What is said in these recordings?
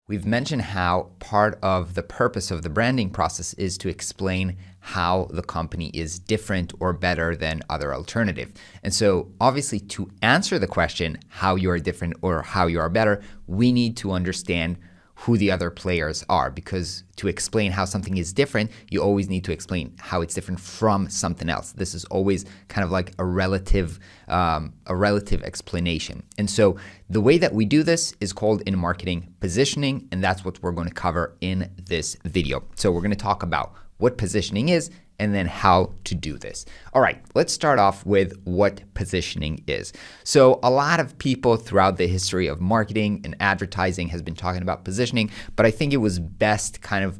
We've mentioned how part of the purpose of the branding process is to explain how the company is different or better than other alternative. And so obviously to answer the question how you are different or how you are better, we need to understand who the other players are, because to explain how something is different, you always need to explain how it's different from something else. This is always kind of like a relative explanation. And so the way that we do this is called in marketing positioning, and that's what we're going to cover in this video. So we're going to talk about what positioning is and then how to do this. All right, let's start off with what positioning is. So a lot of people throughout the history of marketing and advertising has been talking about positioning, but I think it was best kind of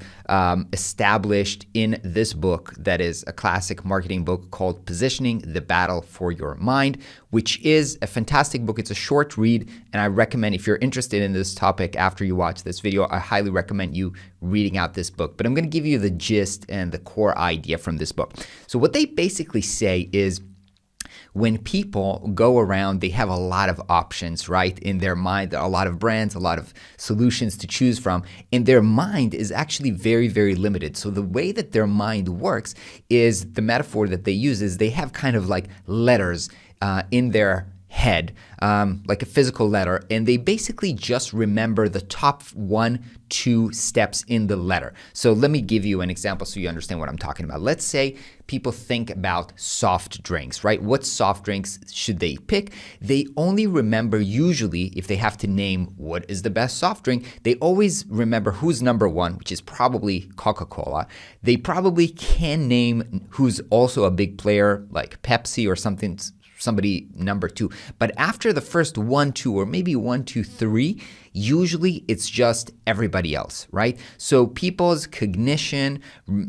established in this book that is a classic marketing book called Positioning: The Battle for Your Mind, which is a fantastic book. It's a short read, and I recommend, if you're interested in this topic after you watch this video, I highly recommend you reading out this book. But I'm going to give you the gist and the core idea from this book. So what they basically say is, when people go around, they have a lot of options, right? In their mind, a lot of brands, a lot of solutions to choose from, and their mind is actually very, very limited. So the way that their mind works is, the metaphor that they use is, they have kind of like letters in their head, like a physical letter, and they basically just remember the top 1-2 steps in the letter. So let me give you an example so you understand what I'm talking about. Let's say people think about soft drinks, right? What soft drinks should they pick? They only remember, usually, if they have to name what is the best soft drink, they always remember who's number one, which is probably Coca-Cola. They probably can name who's also a big player, like Pepsi or somebody number two. But after the first 1, 2, or maybe 1, 2, 3, usually it's just everybody else, right? So people's cognition,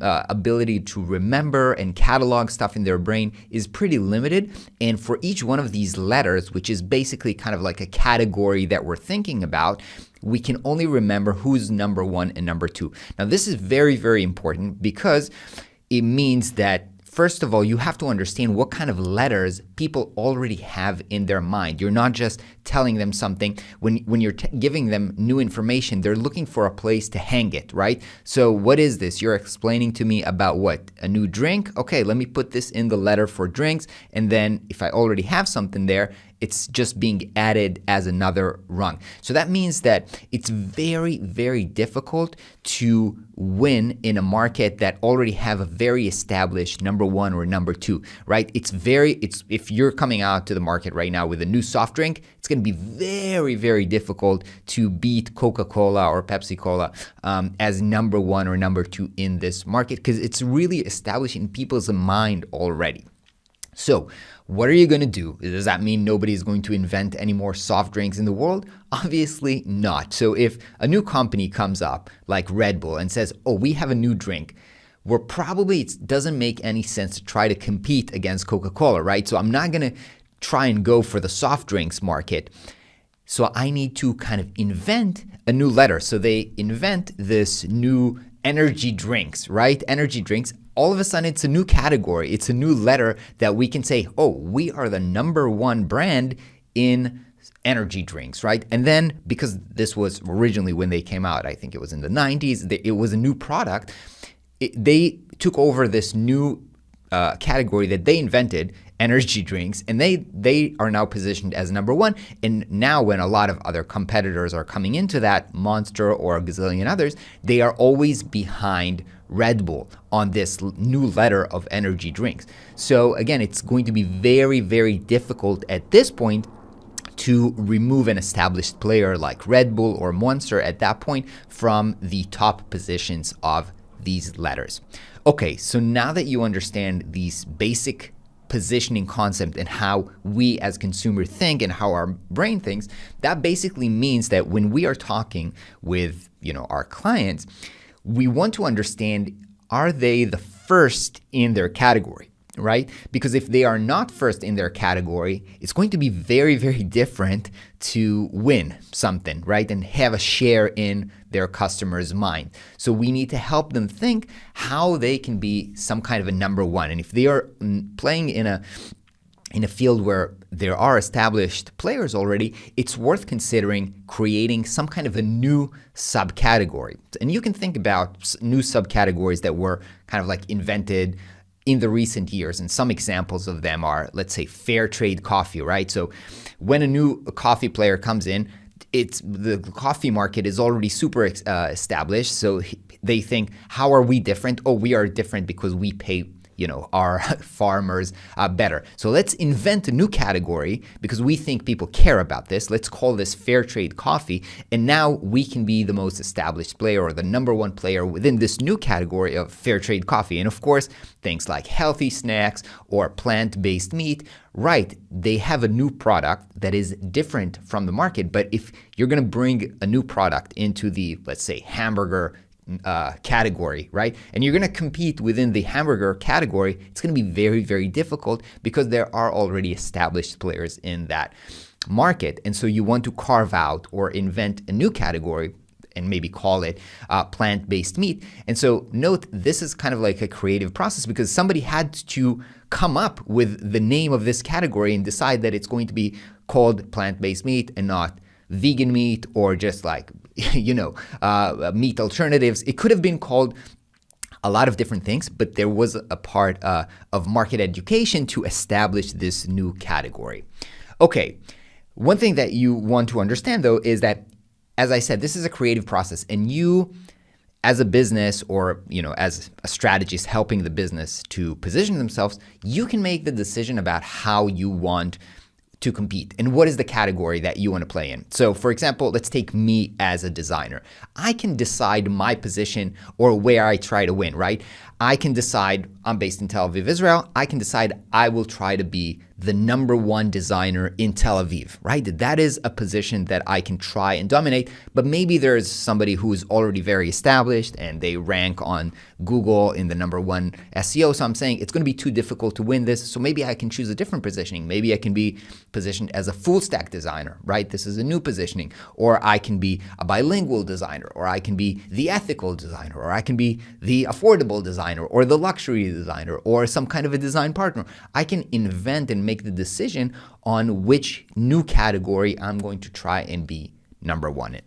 ability to remember and catalog stuff in their brain is pretty limited. And for each one of these letters, which is basically kind of like a category that we're thinking about, we can only remember who's number 1 and number 2. Now, this is very, very important, because it means that, first of all, you have to understand what kind of letters people already have in their mind. You're not just telling them something. When you're giving them new information, they're looking for a place to hang it, right? So what is this? You're explaining to me about what? A new drink? Okay, let me put this in the letter for drinks. And then if I already have something there, it's just being added as another rung. So that means that it's very, very difficult to win in a market that already have a very established number 1 or number 2, right? If you're coming out to the market right now with a new soft drink, it's going to be very, very difficult to beat Coca-Cola or Pepsi-Cola as number 1 or number 2 in this market, because it's really established in people's mind already. So what are you going to do? Does that mean nobody is going to invent any more soft drinks in the world? Obviously not. So if a new company comes up like Red Bull and says, oh, we have a new drink, it doesn't make any sense to try to compete against Coca-Cola, right? So I'm not going to try and go for the soft drinks market. So I need to kind of invent a new letter. So they invent this new energy drinks, right? Energy drinks. All of a sudden, it's a new category. It's a new letter that we can say, oh, we are the number 1 brand in energy drinks, right? And then, because this was originally when they came out, I think it was in the 90s, it was a new product, they took over this new category that they invented, energy drinks, and they are now positioned as number 1. And now when a lot of other competitors are coming into that, Monster or a gazillion others, they are always behind Red Bull on this new letter of energy drinks. So again, it's going to be very, very difficult at this point to remove an established player like Red Bull or Monster at that point from the top positions of these letters. Okay, so now that you understand these basic positioning concept and how we as consumers think and how our brain thinks, that basically means that when we are talking with, our clients, we want to understand, are they the first in their category, right? Because if they are not first in their category, it's going to be very, very different to win something, right? And have a share in their customer's mind. So we need to help them think how they can be some kind of a number 1. And if they are playing in a field where there are established players already, it's worth considering creating some kind of a new subcategory. And you can think about new subcategories that were kind of like invented in the recent years. And some examples of them are, let's say, fair trade coffee, right? So when a new coffee player comes in, the coffee market is already super established. So they think, how are we different? Oh, we are different because we pay our farmers better. So let's invent a new category because we think people care about this. Let's call this fair trade coffee. And now we can be the most established player or the number one player within this new category of fair trade coffee. And of course, things like healthy snacks or plant-based meat, right, they have a new product that is different from the market. But if you're going to bring a new product into the, let's say, hamburger category, right? And you're going to compete within the hamburger category, it's going to be very, very difficult because there are already established players in that market. And so you want to carve out or invent a new category and maybe call it plant-based meat. And so note, this is kind of like a creative process because somebody had to come up with the name of this category and decide that it's going to be called plant-based meat and not vegan meat or just like meat alternatives. It could have been called a lot of different things, but there was a part of market education to establish this new category. Okay, one thing that you want to understand though is that, as I said, this is a creative process, and you as a business or as a strategist helping the business to position themselves, you can make the decision about how you want to compete and what is the category that you want to play in. So for example, let's take me as a designer. I can decide my position or where I try to win, right? I can decide, I'm based in Tel Aviv, Israel. I can decide I will try to be the number one designer in Tel Aviv, right? That is a position that I can try and dominate, but maybe there's somebody who is already very established and they rank on Google in the number one SEO. So I'm saying it's going to be too difficult to win this. So maybe I can choose a different positioning. Maybe I can be positioned as a full stack designer, right? This is a new positioning. Or I can be a bilingual designer, or I can be the ethical designer, or I can be the affordable designer, or the luxury designer, or some kind of a design partner. I can invent and make the decision on which new category I'm going to try and be number one in.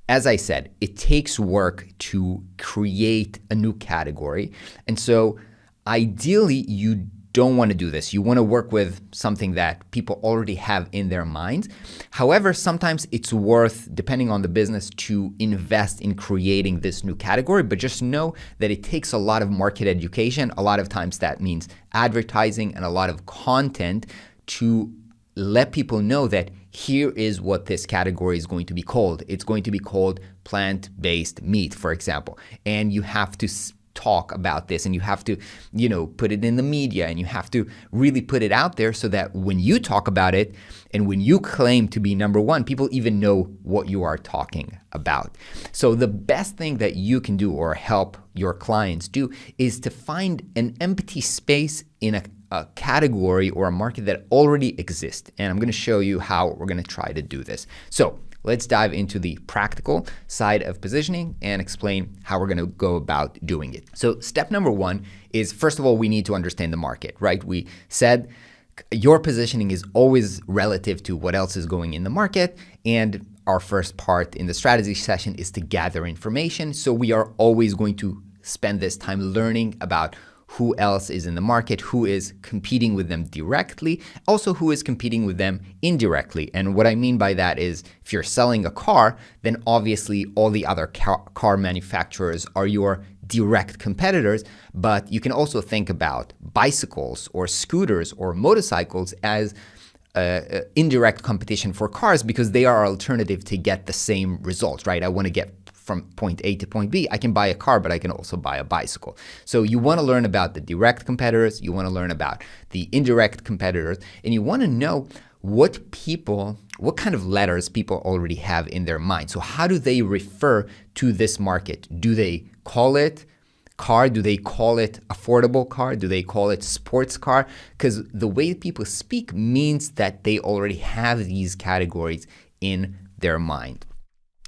As I said, it takes work to create a new category. And so ideally, you don't want to do this. You want to work with something that people already have in their minds. However, sometimes it's worth, depending on the business, to invest in creating this new category, but just know that it takes a lot of market education. A lot of times that means advertising and a lot of content to let people know that here is what this category is going to be called. It's going to be called plant-based meat, for example. And you have to talk about this, and you have to, put it in the media, and you have to really put it out there so that when you talk about it and when you claim to be number one, people even know what you are talking about. So the best thing that you can do or help your clients do is to find an empty space in a category or a market that already exists. And I'm going to show you how we're going to try to do this. So let's dive into the practical side of positioning and explain how we're going to go about doing it. So step number one is, first of all, we need to understand the market, right? We said your positioning is always relative to what else is going in the market. And our first part in the strategy session is to gather information. So we are always going to spend this time learning about who else is in the market, who is competing with them directly, also who is competing with them indirectly. And what I mean by that is, if you're selling a car, then obviously all the other car manufacturers are your direct competitors, but you can also think about bicycles or scooters or motorcycles as indirect competition for cars because they are alternative to get the same results, right? I want to get from point A to point B. I can buy a car, but I can also buy a bicycle. So you want to learn about the direct competitors, you want to learn about the indirect competitors, and you want to know what kind of letters people already have in their mind. So how do they refer to this market? Do they call it car? Do they call it affordable car? Do they call it sports car? Because the way people speak means that they already have these categories in their mind.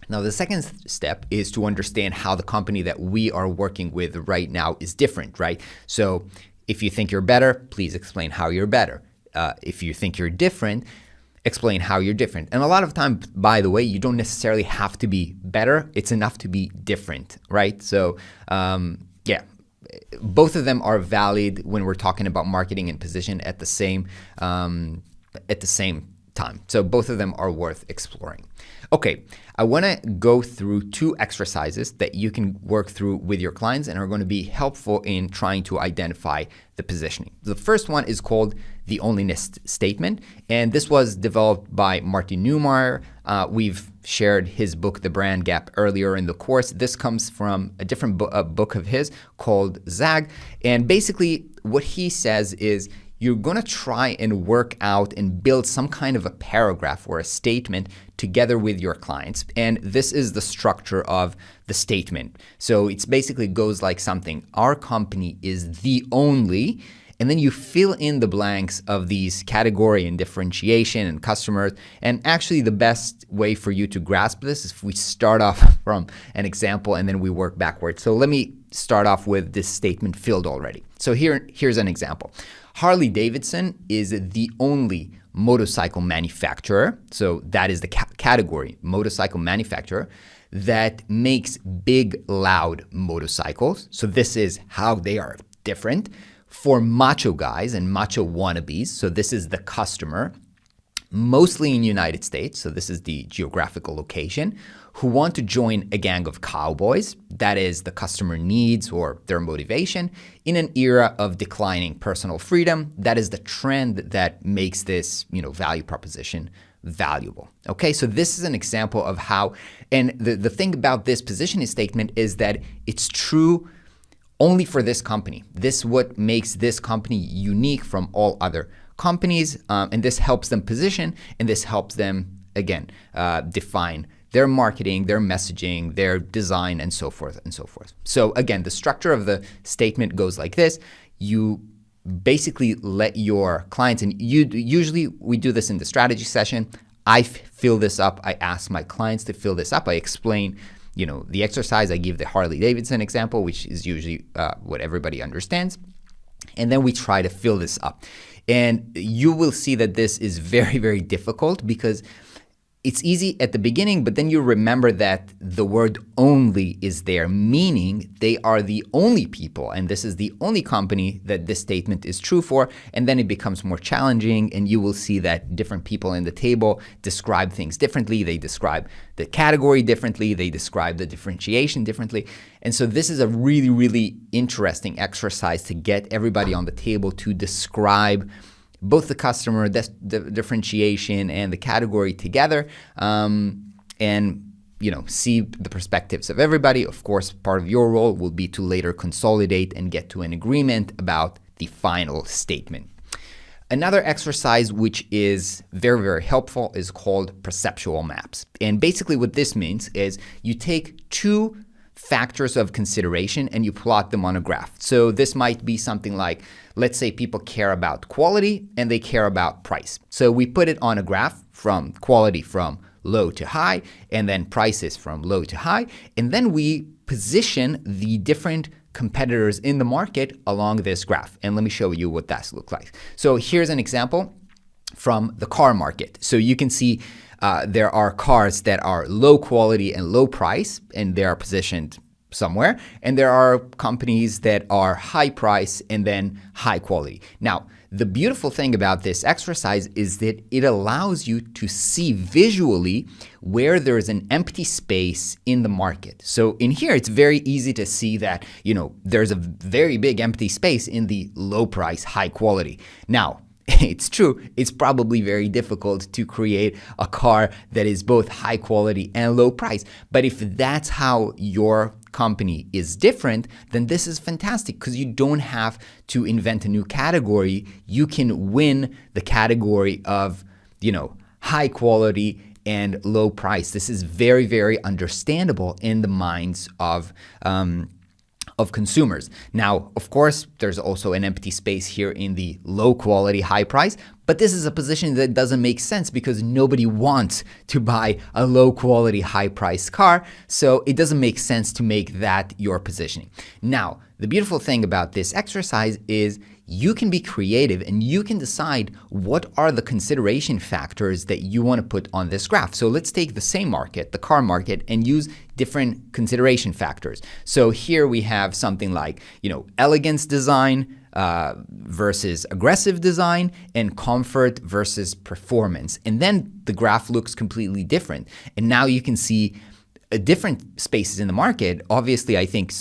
Now, the second step is to understand how the company that we are working with right now is different, right? So if you think you're better, please explain how you're better. if you think you're different, explain how you're different. And a lot of time, by the way, you don't necessarily have to be better. It's enough to be different, right? So yeah, both of them are valid when we're talking about marketing and position at the same time. So both of them are worth exploring. Okay, I want to go through 2 exercises that you can work through with your clients and are going to be helpful in trying to identify the positioning. The first one is called the onlyness statement, and this was developed by Martin Neumeyer. We've shared his book, The Brand Gap, earlier in the course. This comes from a different book of his called Zag, and basically what he says is you're going to try and work out and build some kind of a paragraph or a statement together with your clients. And this is the structure of the statement. So it's basically goes like something. Our company is the only, and then you fill in the blanks of these category and differentiation and customers. And actually the best way for you to grasp this is if we start off from an example and then we work backwards. So let me start off with this statement filled already. So here's an example. Harley Davidson is the only motorcycle manufacturer, so that is the category, motorcycle manufacturer, that makes big, loud motorcycles. So this is how they are different for macho guys and macho wannabes. So this is the customer, mostly in the United States, so this is the geographical location, who want to join a gang of cowboys. That is the customer needs or their motivation in an era of declining personal freedom. That is the trend that makes this, value proposition valuable. Okay, so this is an example of how, and the thing about this positioning statement is that it's true only for this company. This what makes this company unique from all other companies, and this helps them position, and this helps them, again, define their marketing, their messaging, their design, and so forth and so forth. So again, the structure of the statement goes like this. You basically let your clients, and usually we do this in the strategy session. I fill this up. I ask my clients to fill this up. I explain, the exercise. I give the Harley Davidson example, which is usually what everybody understands. And then we try to fill this up. And you will see that this is very, very difficult because it's easy at the beginning, but then you remember that the word only is there, meaning they are the only people, and this is the only company that this statement is true for, and then it becomes more challenging, and you will see that different people in the table describe things differently. They describe the category differently. They describe the differentiation differently. And so this is a really, really interesting exercise to get everybody on the table to describe both the customer, the differentiation, and the category together, and see the perspectives of everybody. Of course, part of your role will be to later consolidate and get to an agreement about the final statement. Another exercise which is very, very helpful is called perceptual maps. And basically what this means is you take 2 factors of consideration and you plot them on a graph. So this might be something like, let's say people care about quality and they care about price. So we put it on a graph from quality from low to high, and then prices from low to high, and then we position the different competitors in the market along this graph. And let me show you what that looks like. So here's an example from the car market. So you can see there are cars that are low quality and low price, and they are positioned somewhere. And there are companies that are high price and then high quality. Now, the beautiful thing about this exercise is that it allows you to see visually where there is an empty space in the market. So in here, it's very easy to see that, there's a very big empty space in the low price, high quality. Now, it's true, it's probably very difficult to create a car that is both high quality and low price. But if that's how your company is different, then this is fantastic because you don't have to invent a new category. You can win the category of, high quality and low price. This is very, very understandable in the minds of consumers. Now, of course, there's also an empty space here in the low quality, high price, but this is a position that doesn't make sense because nobody wants to buy a low quality, high price car. So it doesn't make sense to make that your positioning. Now, the beautiful thing about this exercise is you can be creative and you can decide what are the consideration factors that you want to put on this graph. So let's take the same market, the car market, and use different consideration factors. So here we have something like, elegance design versus aggressive design, and comfort versus performance. And then the graph looks completely different. And now you can see different spaces in the market. Obviously, I think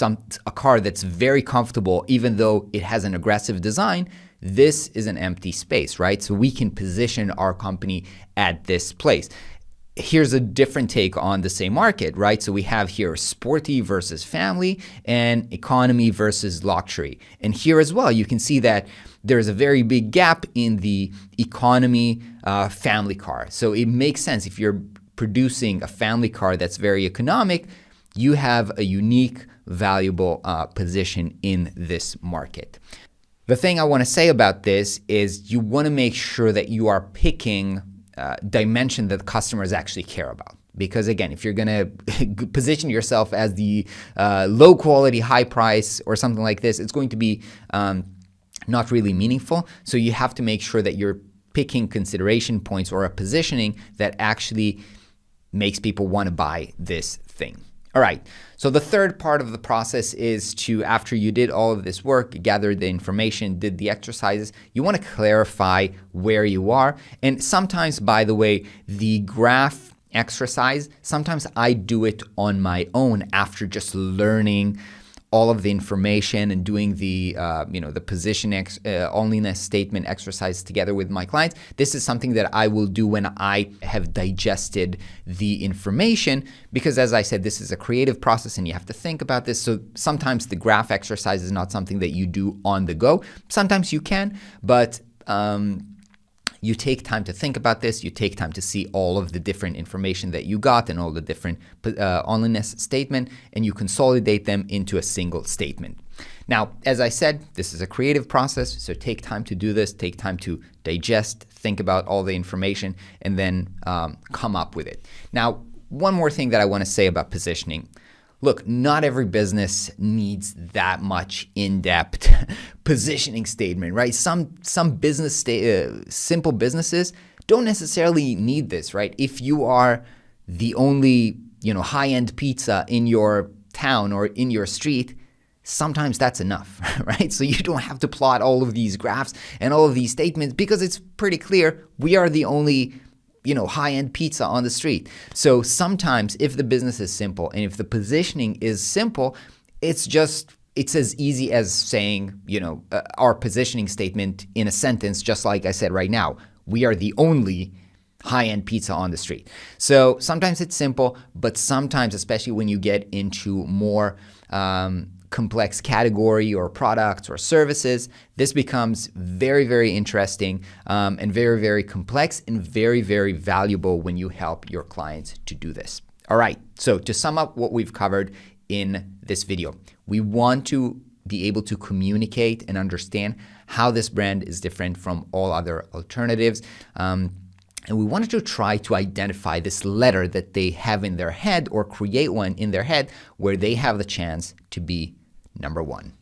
a car that's very comfortable, even though it has an aggressive design, this is an empty space, right? So we can position our company at this place. Here's a different take on the same market, right? So we have here sporty versus family and economy versus luxury. And here as well, you can see that there's a very big gap in the economy family car. So it makes sense if you're producing a family car that's very economic, you have a unique, valuable position in this market. The thing I want to say about this is you want to make sure that you are picking dimension that customers actually care about. Because again, if you're going to position yourself as the low quality, high price or something like this, it's going to be not really meaningful. So you have to make sure that you're picking consideration points or a positioning that actually makes people want to buy this thing. All right, so the third part of the process is to, after you did all of this work, gathered the information, did the exercises, you want to clarify where you are. And sometimes, by the way, the graph exercise, sometimes I do it on my own after just learning all of the information and doing the the position onlyness statement exercise together with my clients. This is something that I will do when I have digested the information, because as I said, this is a creative process and you have to think about this. So sometimes the graph exercise is not something that you do on the go. Sometimes you can, but you take time to think about this. You take time to see all of the different information that you got and all the different onlyness statement, and you consolidate them into a single statement. Now, as I said, this is a creative process, so take time to do this. Take time to digest, think about all the information, and then come up with it. Now, one more thing that I want to say about positioning. Look, not every business needs that much in-depth positioning statement, right? Some business simple businesses don't necessarily need this, right? If you are the only, high-end pizza in your town or in your street, sometimes that's enough, right? So you don't have to plot all of these graphs and all of these statements, because it's pretty clear we are the only high-end pizza on the street. So sometimes if the business is simple and if the positioning is simple, it's as easy as saying, our positioning statement in a sentence, just like I said right now, we are the only high-end pizza on the street. So sometimes it's simple, but sometimes, especially when you get into more complex category or products or services, this becomes very, very interesting and very, very complex and very, very valuable when you help your clients to do this. All right, so to sum up what we've covered in this video, we want to be able to communicate and understand how this brand is different from all other alternatives. And we wanted to try to identify this letter that they have in their head, or create one in their head where they have the chance to be number one.